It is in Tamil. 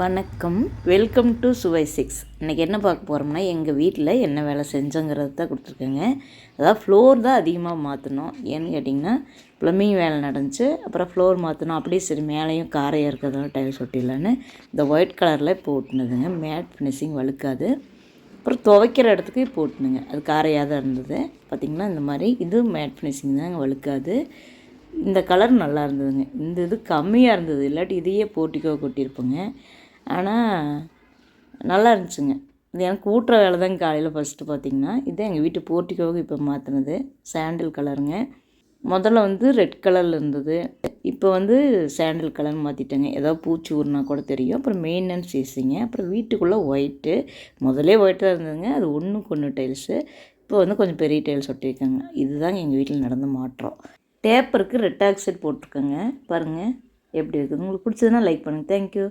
வணக்கம், வெல்கம் டு சுவை 6. இன்றைக்கி என்ன பார்க்க போகிறோம்னா, எங்கள் வீட்டில் என்ன வேலை செஞ்சோங்கிறது தான் கொடுத்துருக்கேங்க. அதாவது ஃப்ளோர் தான் அதிகமாக மாற்றணும். ஏன்னு கேட்டிங்கன்னா, ப்ளம்பிங் வேலை நடந்துச்சு. அப்புறம் ஃப்ளோர் மாற்றணும். அப்படியே சரி மேலேயும் காரையாக இருக்கிறதால டைல்ஸ் ஒட்டிடலான்னு இந்த ஒயிட் கலரில் இப்போ ஓட்டுனதுங்க. Matte finishing வழுக்காது. அப்புறம் துவைக்கிற இடத்துக்கு இப்போ ஓட்டுனுங்க. அது காரையாக தான் இருந்தது. பார்த்திங்கன்னா இந்த மாதிரி இது மேட் ஃபினிஷிங் தாங்க, வழுக்காது. இந்த கலர் நல்லா இருந்ததுங்க. இந்த இது கம்மியாக இருந்தது, இல்லாட்டி இதையே போர்ட்டிக்கோ கொட்டியிருப்போங்க. ஆனால் நல்லா இருந்துச்சுங்க. இது எனக்கு ஊட்டுற வேலை தாங்க காலையில் ஃபஸ்ட்டு பார்த்திங்கன்னா. இதுதான் எங்கள் வீட்டு போர்ட்டிக்கோவுக்கு இப்போ மாற்றினது. சாண்டில் கலருங்க. முதல்ல ரெட் கலரில் இருந்தது. இப்போ சாண்டில் கலர் மாற்றிட்டேங்க. ஏதாவது பூச்சி ஊறினா கூட தெரியும். அப்புறம் மெயின்டெனன்ஸ் ஈஸிங்க. அப்புறம் வீட்டுக்குள்ளே ஒயிட்டு, முதலே ஒயிட்டாக இருந்ததுங்க. அது ஒன்றுக்கு ஒன்று டைல்ஸு. இப்போ கொஞ்சம் பெரிய டைல்ஸ் ஒட்டியிருக்காங்க. இதுதாங்க எங்கள் வீட்டில் நடந்த மாற்றம். டேப்பருக்கு ரெட் ஆக்சைடு போட்டிருக்கேங்க. பாருங்கள் எப்படி இருக்குது. உங்களுக்கு பிடிச்சதுன்னா லைக் பண்ணுங்கள். தேங்க்யூ.